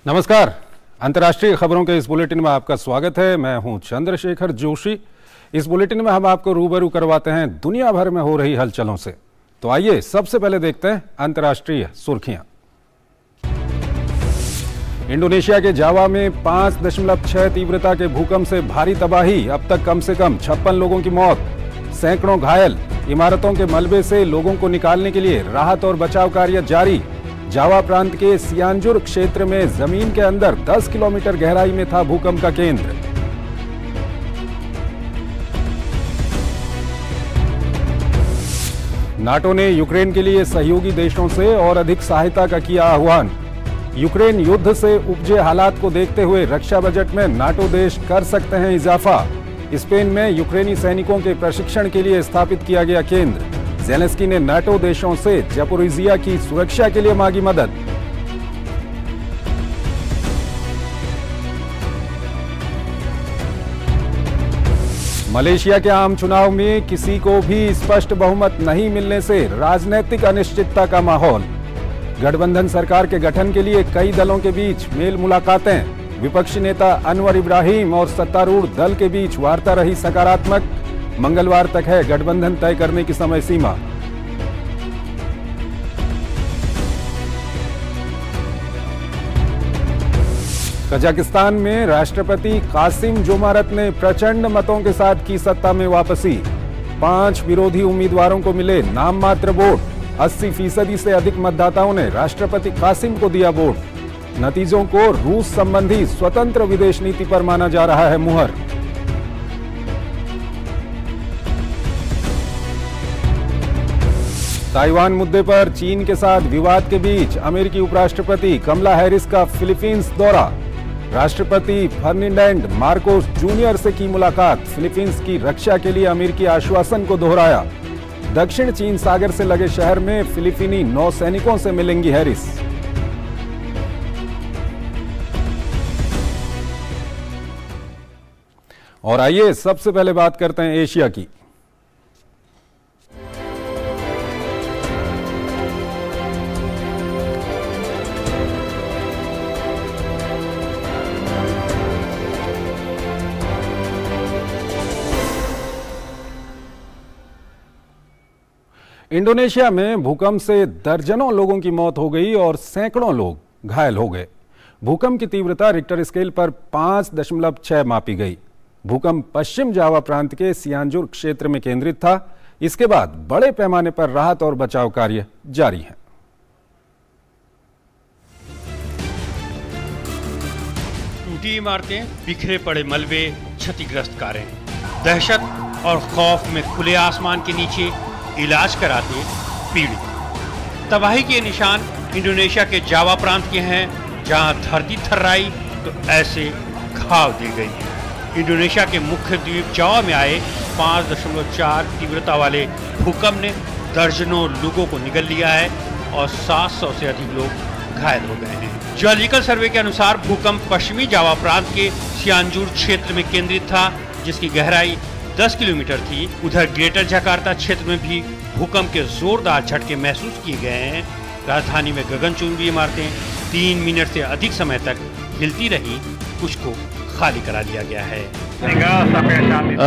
नमस्कार। अंतर्राष्ट्रीय खबरों के इस बुलेटिन में आपका स्वागत है। मैं हूं चंद्रशेखर जोशी। इस बुलेटिन में हम आपको रूबरू करवाते हैं दुनिया भर में हो रही हलचलों से। तो आइए सबसे पहले देखते हैं अंतर्राष्ट्रीय सुर्खियां। इंडोनेशिया के जावा में 5.6 तीव्रता के भूकंप से भारी तबाही। अब तक कम से कम 56 लोगों की मौत, सैकड़ों घायल। इमारतों के मलबे से लोगों को निकालने के लिए राहत और बचाव कार्य जारी। जावा प्रांत के सियानजुर क्षेत्र में जमीन के अंदर 10 किलोमीटर गहराई में था भूकंप का केंद्र। नाटो ने यूक्रेन के लिए सहयोगी देशों से और अधिक सहायता का किया आह्वान। यूक्रेन युद्ध से उपजे हालात को देखते हुए रक्षा बजट में नाटो देश कर सकते हैं इजाफा। स्पेन में यूक्रेनी सैनिकों के प्रशिक्षण के लिए स्थापित किया गया केंद्र। ज़ेलेंस्की ने नाटो देशों से ज़पोरिज़िया की सुरक्षा के लिए मांगी मदद। मलेशिया के आम चुनाव में किसी को भी स्पष्ट बहुमत नहीं मिलने से राजनीतिक अनिश्चितता का माहौल। गठबंधन सरकार के गठन के लिए कई दलों के बीच मेल मुलाकातें। विपक्षी नेता अनवर इब्राहिम और सत्तारूढ़ दल के बीच वार्ता रही सकारात्मक। मंगलवार तक है गठबंधन तय करने की समय सीमा। कजाकिस्तान में राष्ट्रपति कासिम जोमारत ने प्रचंड मतों के साथ की सत्ता में वापसी। 5 विरोधी उम्मीदवारों को मिले नाम मात्र वोट। 80% से अधिक मतदाताओं ने राष्ट्रपति कासिम को दिया वोट। नतीजों को रूस संबंधी स्वतंत्र विदेश नीति पर माना जा रहा है मुहर। ताइवान मुद्दे पर चीन के साथ विवाद के बीच अमेरिकी उपराष्ट्रपति कमला हैरिस का फिलीपींस दौरा। राष्ट्रपति फर्डिनेंड मार्कोस जूनियर से की मुलाकात। फिलीपींस की रक्षा के लिए अमेरिकी आश्वासन को दोहराया। दक्षिण चीन सागर से लगे शहर में फिलीपीनी नौसैनिकों से मिलेंगी हैरिस। और आइए सबसे पहले बात करते हैं एशिया की। इंडोनेशिया में भूकंप से दर्जनों लोगों की मौत हो गई और सैकड़ों लोग घायल हो गए। भूकंप की तीव्रता रिक्टर स्केल पर 5.6 मापी गई। भूकंप पश्चिम जावा प्रांत के सियानजुर क्षेत्र में केंद्रित था। इसके बाद बड़े पैमाने पर राहत और बचाव कार्य जारी हैं। टूटी इमारतें, बिखरे पड़े मलबे, क्षतिग्रस्त कारें। दहशत और खौफ में खुले आसमान के नीचे इलाज कराते पीड़ित। तबाही के निशान इंडोनेशिया के जावा प्रांत के हैं, जहां धरती थर्राई तो ऐसे घाव दी गई। इंडोनेशिया के मुख्य द्वीप जावा में आए 5.4 तीव्रता वाले भूकंप ने दर्जनों लोगों को निगल लिया है और 700 से अधिक लोग घायल हो गए हैं। जियोलॉजिकल सर्वे के अनुसार भूकंप पश्चिमी जावा प्रांत के सियानजुर क्षेत्र में केंद्रित था, जिसकी गहराई 10 किलोमीटर थी। उधर ग्रेटर जकार्ता क्षेत्र में भी भूकंप के जोरदार झटके महसूस किए गए हैं। राजधानी में गगनचुंबी इमारतें 3 मिनट से अधिक समय तक हिलती रही। कुछ को खाली करा दिया गया है।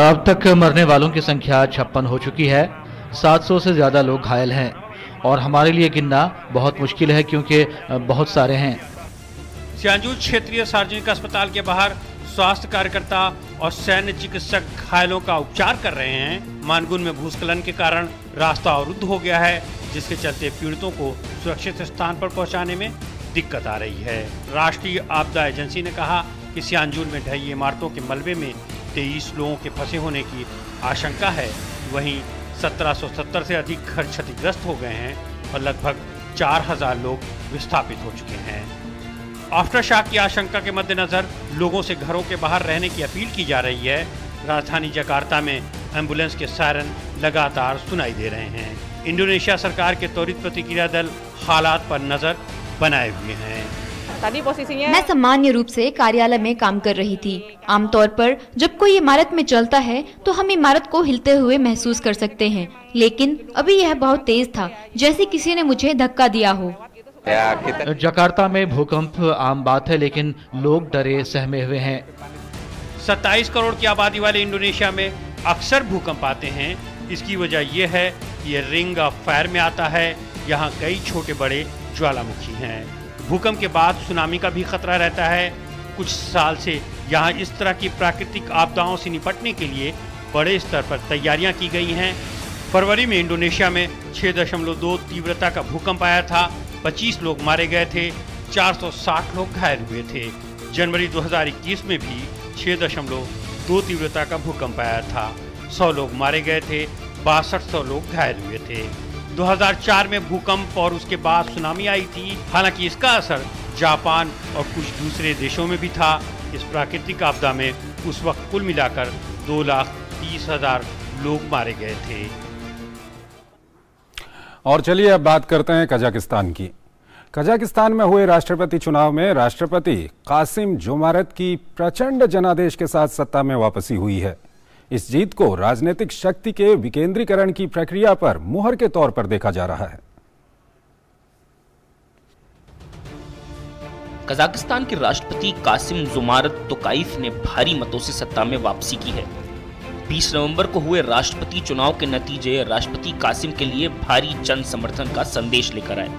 अब तक मरने वालों की संख्या 56 हो चुकी है। 700 से ज्यादा लोग घायल हैं और हमारे लिए गिनना बहुत मुश्किल है क्योंकि बहुत सारे हैं। सियानजुर क्षेत्रीय सार्वजनिक अस्पताल के बाहर स्वास्थ्य कार्यकर्ता और सैन्य चिकित्सक घायलों का उपचार कर रहे हैं। मानगुन में भूस्खलन के कारण रास्ता अवरुद्ध हो गया है, जिसके चलते पीड़ितों को सुरक्षित स्थान पर पहुंचाने में दिक्कत आ रही है। राष्ट्रीय आपदा एजेंसी ने कहा कि सियानजुर में ढही इमारतों के मलबे में 23 लोगों के फंसे होने की आशंका है। वहीं 1770 से अधिक घर क्षतिग्रस्त हो गए हैं और लगभग 4000 लोग विस्थापित हो चुके हैं। आफ्टर शॉक की आशंका के मद्देनजर लोगों से घरों के बाहर रहने की अपील की जा रही है। राजधानी जकार्ता में एम्बुलेंस के सायरन लगातार सुनाई दे रहे हैं। इंडोनेशिया सरकार के त्वरित प्रतिक्रिया दल हालात पर नजर बनाए हुए हैं। मैं सामान्य रूप से कार्यालय में काम कर रही थी। आमतौर पर जब कोई इमारत में चलता है तो हम इमारत को हिलते हुए महसूस कर सकते हैं, लेकिन अभी यह बहुत तेज था, जैसे किसी ने मुझे धक्का दिया हो। जकार्ता में भूकंप आम बात है, लेकिन लोग डरे सहमे हुए हैं। 27 करोड़ की आबादी वाले इंडोनेशिया में अक्सर भूकंप आते हैं। इसकी वजह यह है कि ये रिंग ऑफ फायर में आता है। यहाँ कई छोटे बड़े ज्वालामुखी हैं। भूकंप के बाद सुनामी का भी खतरा रहता है। कुछ साल से यहाँ इस तरह की प्राकृतिक आपदाओं से निपटने के लिए बड़े स्तर पर तैयारियां की गई हैं। फरवरी में इंडोनेशिया में 6.2 तीव्रता का भूकंप आया था। 25 लोग मारे गए थे, 460 लोग घायल हुए थे। जनवरी 2021 में भी 6.2 तीव्रता का भूकंप आया था। 100 लोग मारे गए थे, 6200 लोग घायल हुए थे। 2004 में भूकंप और उसके बाद सुनामी आई थी। हालांकि इसका असर जापान और कुछ दूसरे देशों में भी था। इस प्राकृतिक आपदा में उस वक्त कुल मिलाकर 2,30,000 लोग मारे गए थे। और चलिए अब बात करते हैं कजाकिस्तान की। कजाकिस्तान में हुए राष्ट्रपति चुनाव में राष्ट्रपति कासिम जोमारत की प्रचंड जनादेश के साथ सत्ता में वापसी हुई है। इस जीत को राजनीतिक शक्ति के विकेंद्रीकरण की प्रक्रिया पर मुहर के तौर पर देखा जा रहा है। कजाकिस्तान के राष्ट्रपति कासिम जोमारत तोकाइफ ने भारी मतों से सत्ता में वापसी की है। 20 नवंबर को हुए राष्ट्रपति चुनाव के नतीजे राष्ट्रपति कासिम के लिए भारी जन समर्थन का संदेश लेकर आए।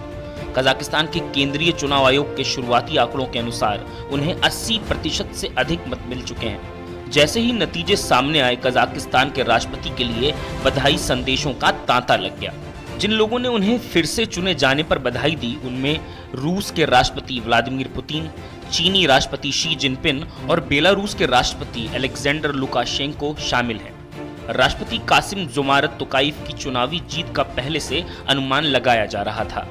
कजाकिस्तान के केंद्रीय चुनाव आयोग के शुरुआती आंकड़ों के अनुसार उन्हें 80% से अधिक मत मिल चुके हैं। जैसे ही नतीजे सामने आए, कजाकिस्तान के राष्ट्रपति के लिए बधाई संदेशों का तांता लग गया। जिन लोगों ने उन्हें फिर से चुने जाने पर बधाई दी, उनमें रूस के राष्ट्रपति व्लादिमीर पुतिन, चीनी राष्ट्रपति शी जिनपिंग और बेलारूस के राष्ट्रपति अलेक्जेंडर लुकाशेंको शामिल हैं। राष्ट्रपति कासिम जोमारत तोकाइफ की चुनावी जीत का पहले से अनुमान लगाया जा रहा था।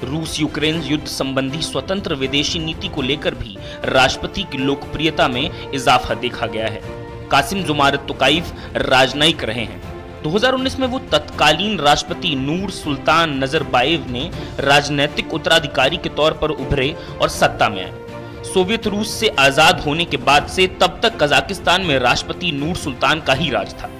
रूस यूक्रेन युद्ध संबंधी स्वतंत्र विदेशी नीति को लेकर भी राष्ट्रपति की लोकप्रियता में इजाफा देखा गया है। कासिम जोमारत तोकाइफ राजनयिक रहे हैं। 2019 में वो तत्कालीन राष्ट्रपति नूर सुल्तान नजरबायेव ने राजनैतिक उत्तराधिकारी के तौर पर उभरे और सत्ता में आए। सोवियत रूस से आजाद होने के बाद से तब तक कजाकिस्तान में राष्ट्रपति नूर सुल्तान का ही राज था।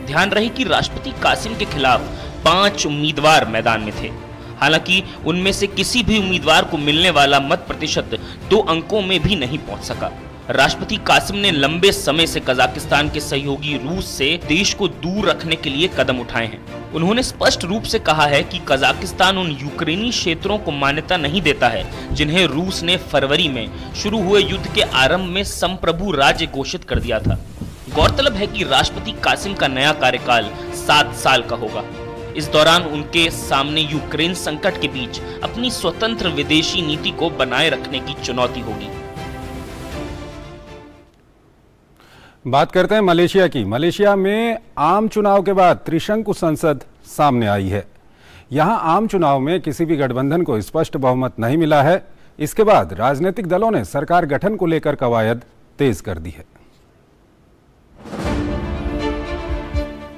ध्यान रहे कि राष्ट्रपति कासिम के खिलाफ 5 उम्मीदवार मैदान में थे। हालांकि उनमें से किसी भी उम्मीदवार को मिलने वाला मत प्रतिशत 2 अंकों में भी नहीं पहुंच सका। राष्ट्रपति कासिम ने लंबे समय से कजाकिस्तान के सहयोगी रूस से देश को दूर रखने के लिए कदम उठाए हैं। उन्होंने स्पष्ट रूप से कहा है कि कजाकिस्तान उन यूक्रेनी क्षेत्रों को मान्यता नहीं देता है जिन्हें रूस ने फरवरी में शुरू हुए युद्ध के आरंभ में संप्रभु राज्य घोषित कर दिया था। गौरतलब है कि राष्ट्रपति कासिम का नया कार्यकाल 7 साल का होगा। इस दौरान उनके सामने यूक्रेन संकट के बीच अपनी स्वतंत्र विदेशी नीति को बनाए रखने की चुनौती होगी। बात करते हैं मलेशिया की। मलेशिया में आम चुनाव के बाद त्रिशंकु संसद सामने आई है। यहां आम चुनाव में किसी भी गठबंधन को स्पष्ट बहुमत नहीं मिला है। इसके बाद राजनीतिक दलों ने सरकार गठन को लेकर कवायद तेज कर दी है।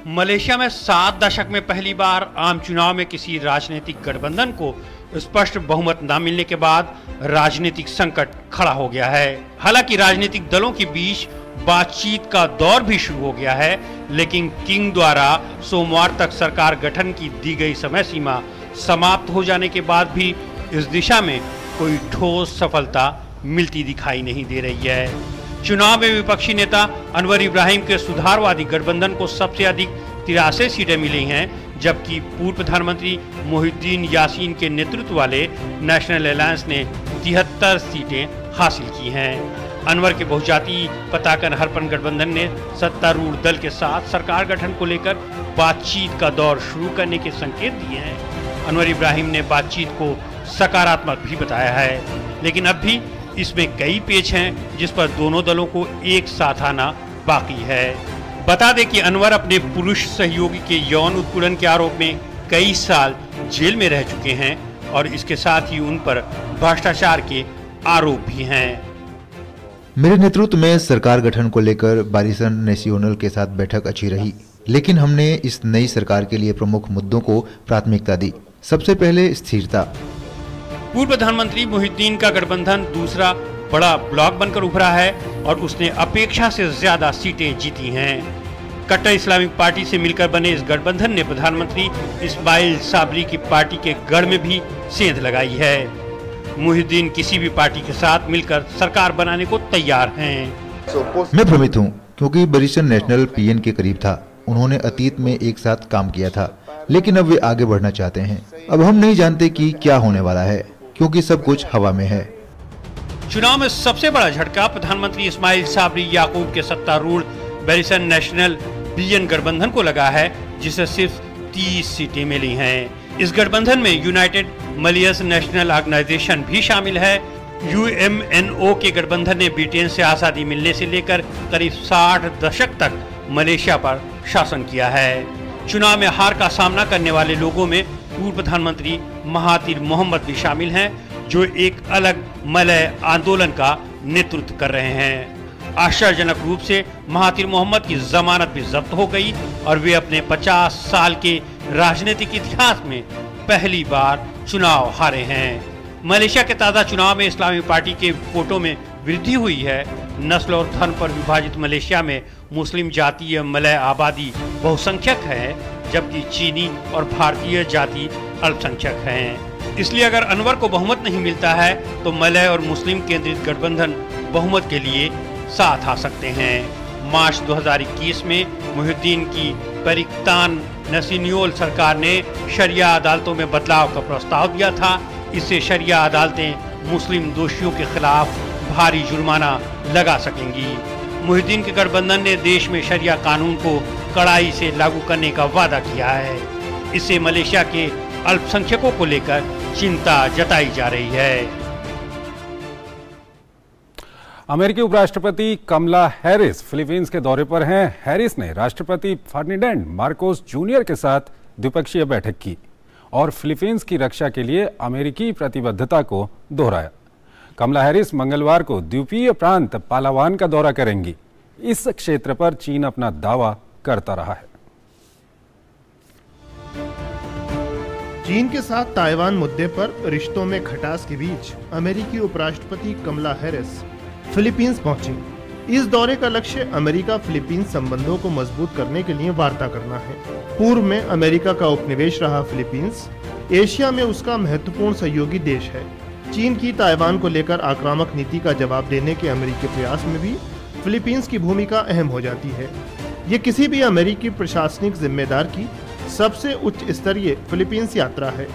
मलेशिया में 7 दशक में पहली बार आम चुनाव में किसी राजनीतिक गठबंधन को स्पष्ट बहुमत न मिलने के बाद राजनीतिक संकट खड़ा हो गया है। हालांकि राजनीतिक दलों के बीच बातचीत का दौर भी शुरू हो गया है, लेकिन किंग द्वारा सोमवार तक सरकार गठन की दी गई समय सीमा समाप्त हो जाने के बाद भी इस दिशा में कोई ठोस सफलता मिलती दिखाई नहीं दे रही है। चुनाव में विपक्षी नेता अनवर इब्राहिम के सुधारवादी गठबंधन को सबसे अधिक 83 सीटें मिली हैं, जबकि पूर्व प्रधानमंत्री मोहिउद्दीन यासीन के नेतृत्व वाले नेशनल अलायंस ने 73 सीटें हासिल की हैं। अनवर के बहुजातीय पताका हरपन गठबंधन ने सत्तारूढ़ दल के साथ सरकार गठन को लेकर बातचीत का दौर शुरू करने के संकेत दिए हैं। अनवर इब्राहिम ने बातचीत को सकारात्मक भी बताया है, लेकिन अब भी इसमें कई पेच हैं जिस पर दोनों दलों को एक साथ आना बाकी है। बता दें कि अनवर अपने पुरुष सहयोगी के यौन उत्पीड़न के आरोप में कई साल जेल में रह चुके हैं और इसके साथ ही उन पर भ्रष्टाचार के आरोप भी हैं। मेरे नेतृत्व में सरकार गठन को लेकर बारिसन नेशनल के साथ बैठक अच्छी रही, लेकिन हमने इस नई सरकार के लिए प्रमुख मुद्दों को प्राथमिकता दी। सबसे पहले स्थिरता। पूर्व प्रधानमंत्री मोहिउद्दीन का गठबंधन दूसरा बड़ा ब्लॉक बनकर उभरा है और उसने अपेक्षा से ज्यादा सीटें जीती हैं। कट्टर इस्लामिक पार्टी से मिलकर बने इस गठबंधन ने प्रधानमंत्री इस्माइल साबरी की पार्टी के गढ़ में भी सेंध लगाई है। मुहिद्दीन किसी भी पार्टी के साथ मिलकर सरकार बनाने को तैयार हैं। मैं भ्रमित हूँ क्योंकि बरीसन नेशनल पीएन के करीब था। उन्होंने अतीत में एक साथ काम किया था, लेकिन अब वे आगे बढ़ना चाहते हैं। अब हम नहीं जानते कि क्या होने वाला है क्योंकि सब कुछ हवा में है। चुनाव में सबसे बड़ा झटका प्रधानमंत्री इस्माइल साबरी याकूब के सत्तारूढ़ बरीसन नेशनल पीएन गठबंधन को लगा है, जिसे सिर्फ 30 सीटें मिली हैं। इस गठबंधन में यूनाइटेड मलयस नेशनल ऑर्गेनाइजेशन भी शामिल है। UMNO के गठबंधन ने ब्रिटेन से आजादी मिलने से लेकर करीब 60 दशक तक मलेशिया पर शासन किया है। चुनाव में हार का सामना करने वाले लोगों में पूर्व प्रधानमंत्री महातिर मोहम्मद भी शामिल हैं, जो एक अलग मलय आंदोलन का नेतृत्व कर रहे हैं। आश्चर्यजनक रूप से महातिर मोहम्मद की जमानत भी जब्त हो गई और वे अपने 50 साल के राजनीतिक इतिहास में पहली बार चुनाव हारे हैं। मलेशिया के ताज़ा चुनाव में इस्लामी पार्टी के वोटों में वृद्धि हुई है। नस्ल और धर्म पर विभाजित मलेशिया में मुस्लिम जातीय मलय आबादी बहुसंख्यक है, जबकि चीनी और भारतीय जाति अल्पसंख्यक हैं। इसलिए अगर अनवर को बहुमत नहीं मिलता है तो मलय और मुस्लिम केंद्रित गठबंधन बहुमत के लिए साथ आ सकते हैं। मार्च 2021 में मुहिद्दीन की परिक्तान नसीनियोल सरकार ने शरिया अदालतों में बदलाव का प्रस्ताव दिया था। इससे शरिया अदालतें मुस्लिम दोषियों के खिलाफ भारी जुर्माना लगा सकेंगी। मुहिद्दीन के गठबंधन ने देश में शरिया कानून को कड़ाई से लागू करने का वादा किया है। इससे मलेशिया के अल्पसंख्यकों को लेकर चिंता जताई जा रही है। अमेरिकी उपराष्ट्रपति कमला हैरिस फिलीपींस के दौरे पर हैं। हैरिस ने राष्ट्रपति फर्डिनेंड मार्कोस जूनियर के साथ द्विपक्षीय बैठक की और फिलीपींस की रक्षा के लिए अमेरिकी प्रतिबद्धता को दोहराया। कमला हैरिस मंगलवार को द्वीपीय प्रांत पालावान का दौरा करेंगी। इस क्षेत्र पर चीन अपना दावा करता रहा है। चीन के साथ ताइवान मुद्दे पर रिश्तों में खटास के बीच अमेरिकी उपराष्ट्रपति कमला हैरिस फिलीपींस पहुंची। इस दौरे का लक्ष्य अमेरिका फिलीपींस संबंधों को मजबूत करने के लिए वार्ता करना है। पूर्व में अमेरिका का उपनिवेश रहा फिलीपींस एशिया में उसका महत्वपूर्ण सहयोगी देश है। चीन की ताइवान को लेकर आक्रामक नीति का जवाब देने के अमेरिकी प्रयास में भी फिलीपींस की भूमिका अहम हो जाती है। ये किसी भी अमेरिकी प्रशासनिक जिम्मेदार की सबसे उच्च स्तरीय फिलीपींस यात्रा है।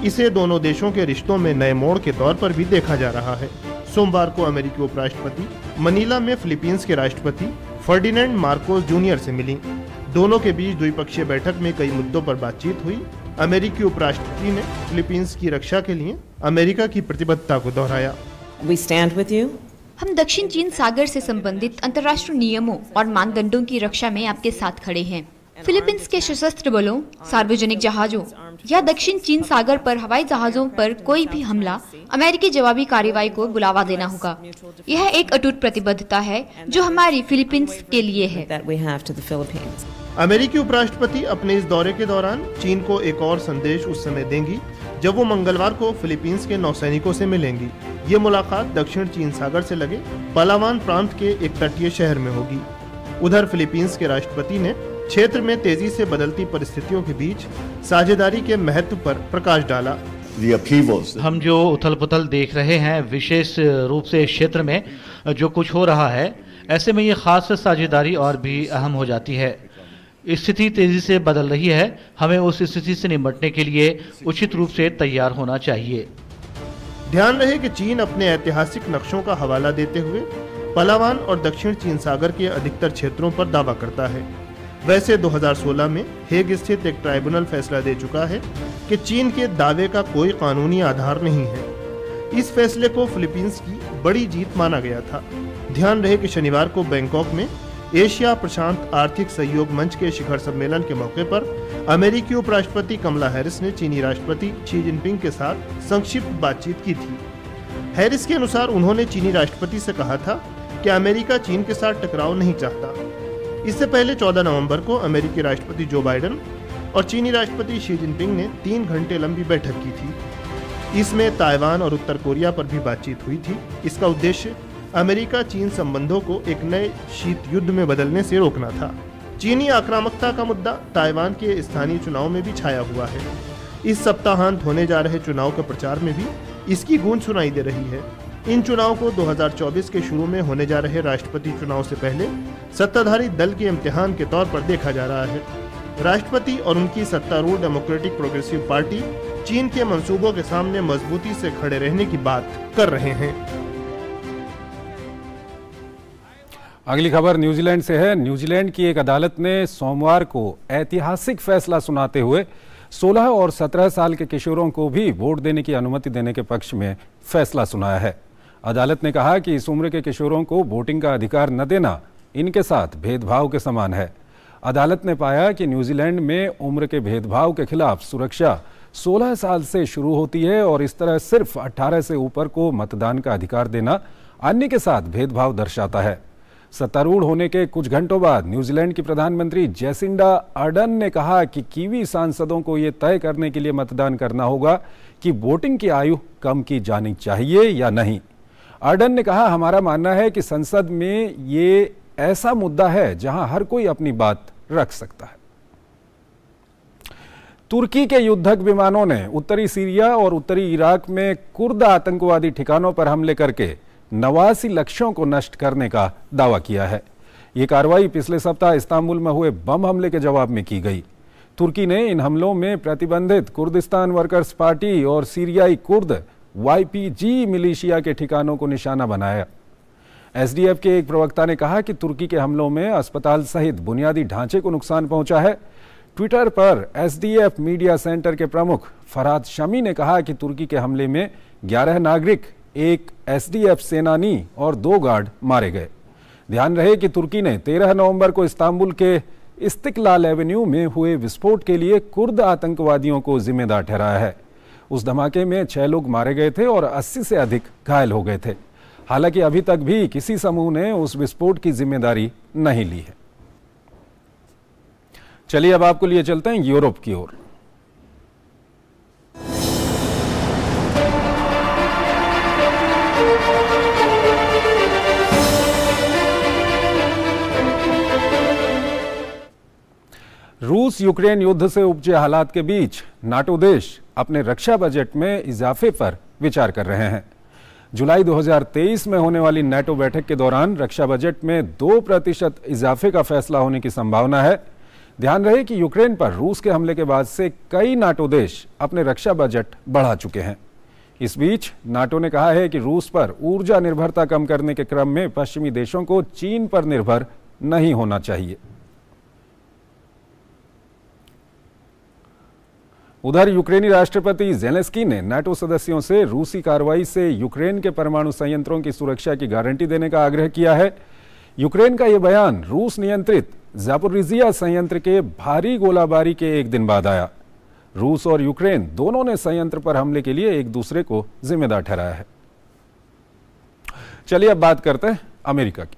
इसे दोनों देशों के रिश्तों में नए मोड़ के तौर पर भी देखा जा रहा है। सोमवार को अमेरिकी उपराष्ट्रपति मनीला में फिलीपींस के राष्ट्रपति फर्डिनेंड मार्कोस जूनियर से मिली। दोनों के बीच द्विपक्षीय बैठक में कई मुद्दों पर बातचीत हुई। अमेरिकी उपराष्ट्रपति ने फिलीपींस की रक्षा के लिए अमेरिका की प्रतिबद्धता को दोहराया। We stand with you. हम दक्षिण चीन सागर से संबंधित अंतर्राष्ट्रीय नियमों और मानदंडों की रक्षा में आपके साथ खड़े हैं। फिलीपींस के सशस्त्र बलों, सार्वजनिक जहाजों या दक्षिण चीन सागर पर हवाई जहाजों पर कोई भी हमला अमेरिकी जवाबी कार्रवाई को बुलावा देना होगा। यह एक अटूट प्रतिबद्धता है जो हमारी फिलीपींस के लिए है। अमेरिकी उपराष्ट्रपति अपने इस दौरे के दौरान चीन को एक और संदेश उस समय देंगी जब वो मंगलवार को फिलीपींस के नौसैनिकों से मिलेंगी। ये मुलाकात दक्षिण चीन सागर से लगे पलावान प्रांत के एक तटीय शहर में होगी। उधर फिलीपींस के राष्ट्रपति ने क्षेत्र में तेजी से बदलती परिस्थितियों के बीच साझेदारी के महत्व पर प्रकाश डाला। हम जो उथल पुथल देख रहे हैं, विशेष रूप से इस क्षेत्र में जो कुछ हो रहा है, ऐसे में ये खास साझेदारी और भी अहम हो जाती है। स्थिति तेजी से बदल रही है। हमें उस स्थिति से निपटने के लिए उचित रूप से तैयार होना चाहिए। ध्यान रहे कि चीन अपने ऐतिहासिक नक्शों का हवाला देते हुए पलावान और दक्षिण चीन सागर के अधिकतर क्षेत्रों पर दावा करता है। वैसे 2016 में हेग स्थित एक ट्राइब्यूनल फैसला दे चुका है कि चीन के दावे का कोई कानूनी आधार नहीं है। इस फैसले को फिलीपींस की बड़ी जीत माना गया था। ध्यान रहे कि शनिवार को बैंकॉक में एशिया प्रशांत आर्थिक सहयोग मंच के शिखर सम्मेलन के मौके पर अमेरिकी उपराष्ट्रपति कमला हैरिस ने चीनी राष्ट्रपति शी जिनपिंग के साथ संक्षिप्त बातचीत की थी। हैरिस के अनुसार उन्होंने चीनी राष्ट्रपति से कहा था कि अमेरिका चीन के साथ टकराव नहीं चाहता। इससे पहले 14 नवंबर को अमेरिकी राष्ट्रपति जो बाइडेन और चीनी राष्ट्रपति शी जिनपिंग ने 3 घंटे लंबी बैठक की थी। इसमें ताइवान और उत्तर कोरिया पर भी बातचीत हुई थी। इसका उद्देश्य अमेरिका चीन संबंधों को एक नए शीत युद्ध में बदलने से रोकना था। चीनी आक्रामकता का मुद्दा ताइवान के स्थानीय चुनाव में भी छाया हुआ है। इस सप्ताहांत होने जा रहे चुनाव के प्रचार में भी इसकी गूंज सुनाई दे रही है। इन चुनाव को 2024 के शुरू में होने जा रहे राष्ट्रपति चुनाव से पहले सत्ताधारी दल के इम्तिहान के तौर पर देखा जा रहा है। राष्ट्रपति और उनकी सत्तारूढ़ डेमोक्रेटिक प्रोग्रेसिव पार्टी चीन के मंसूबों के सामने मजबूती से खड़े रहने की बात कर रहे हैं। अगली खबर न्यूजीलैंड से है। न्यूजीलैंड की एक अदालत ने सोमवार को ऐतिहासिक फैसला सुनाते हुए 16 और 17 साल के किशोरों को भी वोट देने की अनुमति देने के पक्ष में फैसला सुनाया है। अदालत ने कहा कि इस उम्र के किशोरों को वोटिंग का अधिकार न देना इनके साथ भेदभाव के समान है। अदालत ने पाया कि न्यूजीलैंड में उम्र के भेदभाव के खिलाफ सुरक्षा 16 साल से शुरू होती है और इस तरह सिर्फ 18 से ऊपर को मतदान का अधिकार देना अन्य के साथ भेदभाव दर्शाता है। सत्तारूढ़ होने के कुछ घंटों बाद न्यूजीलैंड की प्रधानमंत्री जेसिंडा अर्डर्न ने कहा कि कीवी सांसदों को यह तय करने के लिए मतदान करना होगा कि वोटिंग की आयु कम की जानी चाहिए या नहीं। अर्डर्न ने कहा, हमारा मानना है कि संसद में ये ऐसा मुद्दा है जहां हर कोई अपनी बात रख सकता है। तुर्की के युद्धक विमानों ने उत्तरी सीरिया और उत्तरी इराक में कुर्द आतंकवादी ठिकानों पर हमले करके 89 लक्ष्यों को नष्ट करने का दावा किया है। ये कार्रवाई पिछले सप्ताह इस्तांबुल में हुए बम हमले के जवाब में की गई। तुर्की ने इन हमलों में प्रतिबंधित कुर्दिस्तान वर्कर्स पार्टी और सीरियाई कुर्द YPG मिलिशिया के ठिकानों को निशाना बनाया। SDF के एक प्रवक्ता ने कहा कि तुर्की के हमलों में अस्पताल सहित बुनियादी ढांचे को नुकसान पहुंचा है। ट्विटर पर SDF मीडिया सेंटर के प्रमुख फरहाद शमी ने कहा कि तुर्की के हमले में 11 नागरिक, एक SDF सेनानी और 2 गार्ड मारे गए। ध्यान रहे कि तुर्की ने 13 नवंबर को इस्तांबुल के इस्तिकलाल एवेन्यू में हुए विस्फोट के लिए कुर्द आतंकवादियों को जिम्मेदार ठहराया है। उस धमाके में 6 लोग मारे गए थे और 80 से अधिक घायल हो गए थे। हालांकि अभी तक भी किसी समूह ने उस विस्फोट की जिम्मेदारी नहीं ली है। चलिए अब आपको लिए चलते हैं यूरोप की ओर। रूस यूक्रेन युद्ध से उपजे हालात के बीच नाटो देश अपने रक्षा बजट में इजाफे पर विचार कर रहे हैं। जुलाई 2023 में होने वाली नाटो बैठक के दौरान रक्षा बजट में 2% इजाफे का फैसला होने की संभावना है। ध्यान रहे कि यूक्रेन पर रूस के हमले के बाद से कई नाटो देश अपने रक्षा बजट बढ़ा चुके हैं। इस बीच नाटो ने कहा है कि रूस पर ऊर्जा निर्भरता कम करने के क्रम में पश्चिमी देशों को चीन पर निर्भर नहीं होना चाहिए। उधर यूक्रेनी राष्ट्रपति ज़ेलेंस्की ने नाटो सदस्यों से रूसी कार्रवाई से यूक्रेन के परमाणु संयंत्रों की सुरक्षा की गारंटी देने का आग्रह किया है। यूक्रेन का यह बयान रूस नियंत्रित ज़ापोरिजिया संयंत्र के भारी गोलाबारी के एक दिन बाद आया। रूस और यूक्रेन दोनों ने संयंत्र पर हमले के लिए एक दूसरे को जिम्मेदार ठहराया है। चलिए अब बात करते हैं अमेरिका की।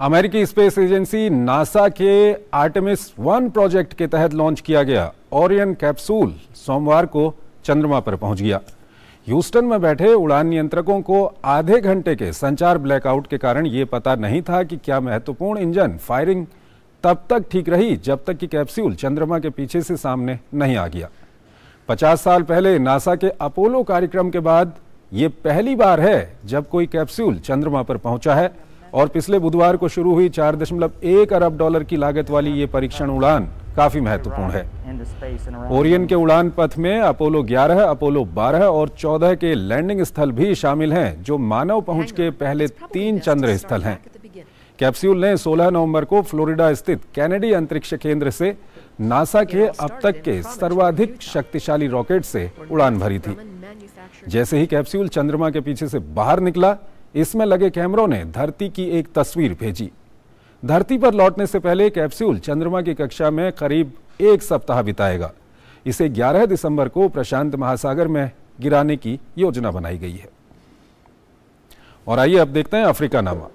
अमेरिकी स्पेस एजेंसी नासा के आर्टेमिस 1 प्रोजेक्ट के तहत लॉन्च किया गया ओरियन कैप्सूल सोमवार को चंद्रमा पर पहुंच गया। ह्यूस्टन में बैठे उड़ान नियंत्रकों को आधे घंटे के संचार ब्लैकआउट के कारण यह पता नहीं था कि क्या महत्वपूर्ण इंजन फायरिंग तब तक ठीक रही जब तक कि कैप्सूल चंद्रमा के पीछे से सामने नहीं आ गया। 50 साल पहले नासा के अपोलो कार्यक्रम के बाद यह पहली बार है जब कोई कैप्सूल चंद्रमा पर पहुंचा है और पिछले बुधवार को शुरू हुई 4.1 अरब डॉलर की लागत वाली ये परीक्षण उड़ान काफी महत्वपूर्ण है। ओरियन के उड़ान पथ में अपोलो 11, अपोलो 12 और 14 के लैंडिंग स्थल भी शामिल हैं, जो मानव पहुंच के पहले 3 चंद्र स्थल हैं। कैप्सूल ने 16 नवंबर को फ्लोरिडा स्थित कैनेडी अंतरिक्ष केंद्र से नासा के अब तक के सर्वाधिक शक्तिशाली रॉकेट से उड़ान भरी थी। जैसे ही कैप्सूल चंद्रमा के पीछे से बाहर निकला, इसमें लगे कैमरों ने धरती की एक तस्वीर भेजी। धरती पर लौटने से पहले कैप्सूल चंद्रमा की कक्षा में करीब 1 सप्ताह बिताएगा। इसे 11 दिसंबर को प्रशांत महासागर में गिराने की योजना बनाई गई है। और आइए अब देखते हैं अफ्रीका नामा।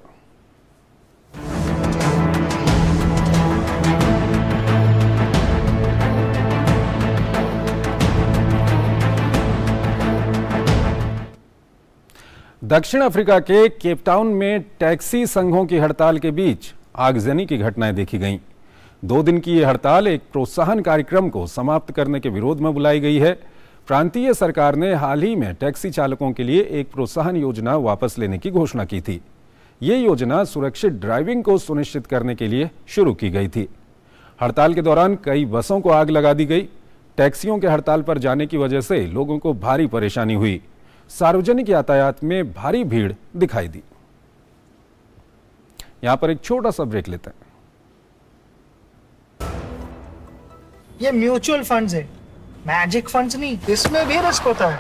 दक्षिण अफ्रीका के केपटाउन में टैक्सी संघों की हड़ताल के बीच आगजनी की घटनाएं देखी गईं। 2 दिन की यह हड़ताल एक प्रोत्साहन कार्यक्रम को समाप्त करने के विरोध में बुलाई गई है। प्रांतीय सरकार ने हाल ही में टैक्सी चालकों के लिए एक प्रोत्साहन योजना वापस लेने की घोषणा की थी। ये योजना सुरक्षित ड्राइविंग को सुनिश्चित करने के लिए शुरू की गई थी। हड़ताल के दौरान कई बसों को आग लगा दी गई। टैक्सियों के हड़ताल पर जाने की वजह से लोगों को भारी परेशानी हुई। सार्वजनिक यातायात में भारी भीड़ दिखाई दी। यहां पर एक छोटा सा ब्रेक लेते हैं। ये म्यूचुअल फंड्स है, मैजिक फंड्स नहीं, इसमें भी रिस्क होता है।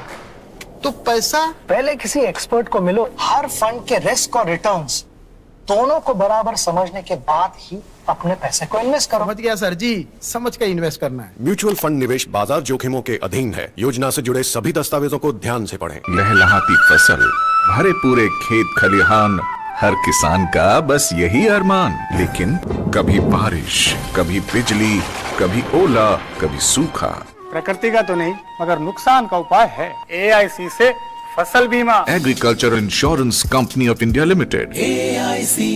तो पैसा पहले किसी एक्सपर्ट को मिलो, हर फंड के रिस्क और रिटर्न्स दोनों को बराबर समझने के बाद ही अपने पैसे को इन्वेस्ट करो। समझ गया सर जी, समझ के इन्वेस्ट करना है। म्यूचुअल फंड निवेश बाजार जोखिमों के अधीन है। योजना से जुड़े सभी दस्तावेजों को ध्यान से पढ़ें। लहलहाती फसल, भरे पूरे खेत खलिहान, हर किसान का बस यही अरमान। लेकिन कभी बारिश, कभी बिजली, कभी ओला, कभी सूखा। प्रकृति का तो नहीं मगर नुकसान का उपाय है। AIC से फसल बीमा। Agriculture insurance company of India limited. AIC।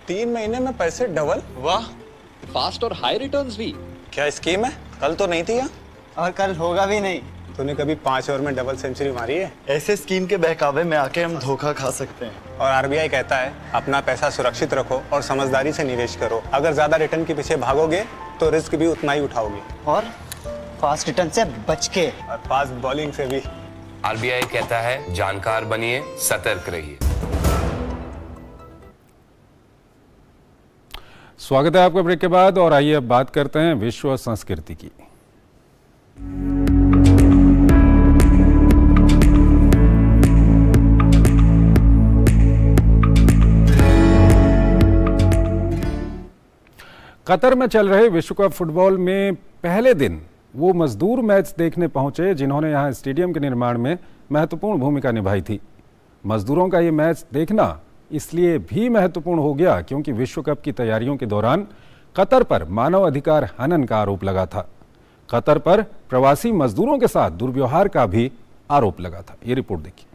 3 महीने में पैसे डबल। वाह, फास्ट और हाई रिटर्न्स भी। क्या स्कीम है? कल तो नहीं थी यहाँ और कल होगा भी नहीं। तूने कभी 5 ओवर में डबल सेंचुरी मारी है? ऐसे स्कीम के बहकावे में आके हम धोखा खा सकते हैं। और RBI कहता है अपना पैसा सुरक्षित रखो और समझदारी से निवेश करो। अगर ज्यादा रिटर्न के पीछे भागोगे तो रिस्क भी उतना ही उठाओगे। और फास्ट रिटर्न से बच के, और फास्ट बॉलिंग से भी। RBI कहता है जानकार बनिए, सतर्क रहिए। स्वागत है आपका ब्रेक के बाद और आइए अब बात करते हैं विश्व संस्कृति की। कतर में चल रहे विश्व कप फुटबॉल में पहले दिन वो मजदूर मैच देखने पहुंचे जिन्होंने यहां स्टेडियम के निर्माण में महत्वपूर्ण भूमिका निभाई थी। मजदूरों का ये मैच देखना इसलिए भी महत्वपूर्ण हो गया क्योंकि विश्व कप की तैयारियों के दौरान कतर पर मानव अधिकार हनन का आरोप लगा था। कतर पर प्रवासी मजदूरों के साथ दुर्व्यवहार का भी आरोप लगा था। ये रिपोर्ट देखिए।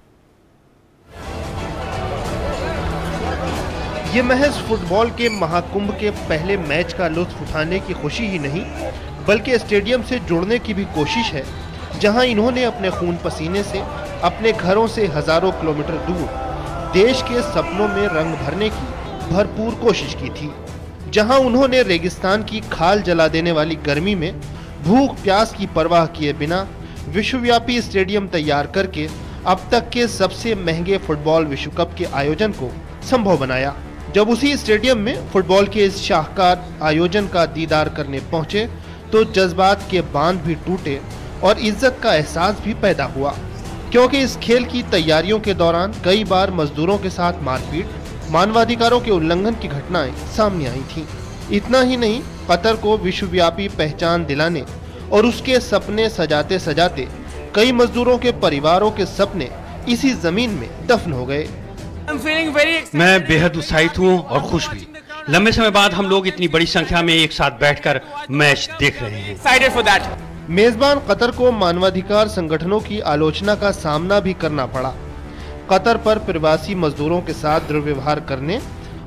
ये महज फुटबॉल के महाकुंभ के पहले मैच का लुत्फ उठाने की खुशी ही नहीं बल्कि स्टेडियम से जुड़ने की भी कोशिश है, जहां इन्होंने अपने खून पसीने से अपने घरों से हजारों किलोमीटर दूर देश के सपनों में रंग भरने की भरपूर कोशिश की थी। जहां उन्होंने रेगिस्तान की खाल जला देने वाली गर्मी में भूख प्यास की परवाह किए बिना विश्वव्यापी स्टेडियम तैयार करके अब तक के सबसे महंगे फुटबॉल विश्व कप के आयोजन को संभव बनाया। जब उसी स्टेडियम में फुटबॉल के इस शाहकार आयोजन का दीदार करने पहुंचे तो जज्बात के बांध भी टूटे और इज्जत का एहसास भी पैदा हुआ, क्योंकि इस खेल की तैयारियों के दौरान कई बार मजदूरों के साथ मारपीट, मानवाधिकारों के उल्लंघन की घटनाएं सामने आई थीं। इतना ही नहीं, कतर को विश्वव्यापी पहचान दिलाने और उसके सपने सजाते सजाते कई मजदूरों के परिवारों के सपने इसी जमीन में दफन हो गए। मैं बेहद उत्साहित हूँ और खुश भी। लंबे समय बाद हम लोग इतनी बड़ी संख्या में एक साथ बैठकर मैच देख रहे हैं। मेजबान कतर को मानवाधिकार संगठनों की आलोचना का सामना भी करना पड़ा। कतर पर प्रवासी मजदूरों के साथ दुर्व्यवहार करने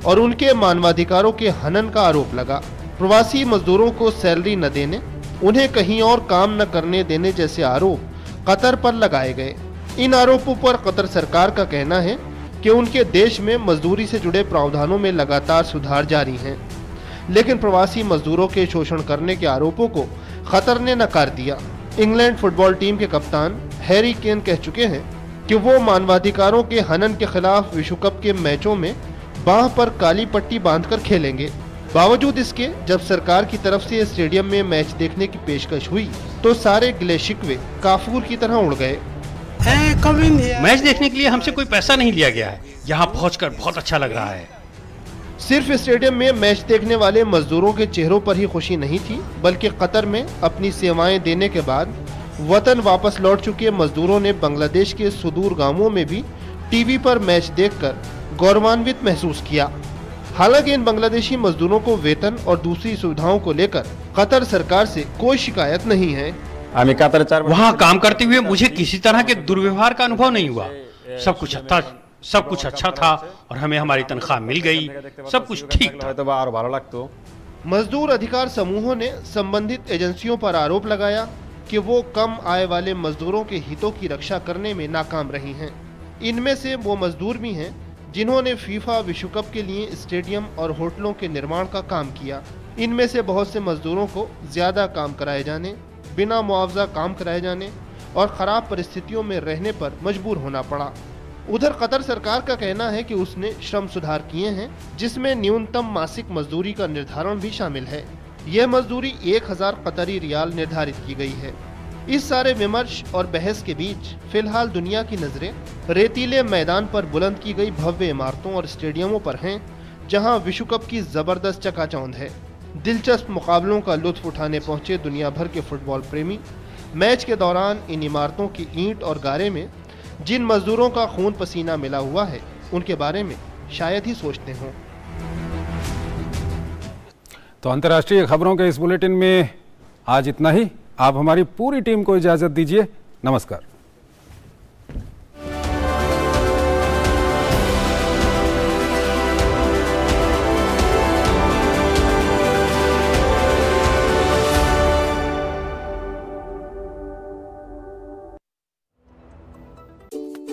और उनके मानवाधिकारों के हनन का आरोप लगा। प्रवासी मजदूरों को सैलरी न देने, उन्हें कहीं और काम न करने देने जैसे आरोप कतर पर लगाए गए। इन आरोपों पर कतर सरकार का कहना है कि उनके देश में मजदूरी से जुड़े प्रावधानों में लगातार सुधार जारी हैं, लेकिन प्रवासी मजदूरों के शोषण करने के आरोपों को कतर ने नकार दिया। इंग्लैंड फुटबॉल टीम के कप्तान हैरी केन कह चुके हैं कि वो मानवाधिकारों के हनन के खिलाफ विश्व कप के मैचों में बांह पर काली पट्टी बांधकर खेलेंगे। बावजूद इसके जब सरकार की तरफ से स्टेडियम में मैच देखने की पेशकश हुई तो सारे गिले शिकवे काफूर की तरह उड़ गए। मैच देखने के लिए हमसे कोई पैसा नहीं लिया गया है। यहाँ पहुंचकर बहुत अच्छा लग रहा है। सिर्फ स्टेडियम में मैच देखने वाले मजदूरों के चेहरों पर ही खुशी नहीं थी, बल्कि कतर में अपनी सेवाएं देने के बाद वतन वापस लौट चुके मजदूरों ने बांग्लादेश के सुदूर गांवों में भी टीवी पर मैच देखकर गौरवान्वित महसूस किया। हालांकि इन बांग्लादेशी मजदूरों को वेतन और दूसरी सुविधाओं को लेकर कतर सरकार से कोई शिकायत नहीं है। वहाँ काम करते हुए मुझे किसी तरह के दुर्व्यवहार का अनुभव नहीं हुआ। सब कुछ अच्छा था और हमें हमारी तनख्वाह मिल गई। सब कुछ ठीक था। मजदूर अधिकार समूहों ने संबंधित एजेंसियों पर आरोप लगाया कि वो कम आय वाले मजदूरों के हितों की रक्षा करने में नाकाम रही हैं। इनमें से वो मजदूर भी हैं जिन्होंने फीफा विश्व कप के लिए स्टेडियम और होटलों के निर्माण का काम किया। इनमें से बहुत से मजदूरों को ज्यादा काम कराए जाने, बिना मुआवजा काम कराए जाने और खराब परिस्थितियों में रहने पर मजबूर होना पड़ा। उधर कतर सरकार का कहना है कि उसने श्रम सुधार किए हैं, जिसमें न्यूनतम मासिक मजदूरी का निर्धारण भी शामिल है। यह मजदूरी 1000 कतरी रियाल निर्धारित की गई है। इस सारे विमर्श और बहस के बीच फिलहाल दुनिया की नजरें रेतीले मैदान पर बुलंद की गई भव्य इमारतों और स्टेडियमों पर हैं, जहां विश्व कप की जबरदस्त चकाचौंध है। दिलचस्प मुकाबलों का लुत्फ उठाने पहुंचे दुनिया भर के फुटबॉल प्रेमी मैच के दौरान इन इमारतों की ईंट और गारे में जिन मजदूरों का खून पसीना मिला हुआ है, उनके बारे में शायद ही सोचते हों। तो अंतर्राष्ट्रीय खबरों के इस बुलेटिन में आज इतना ही। आप हमारी पूरी टीम को इजाजत दीजिए। नमस्कार।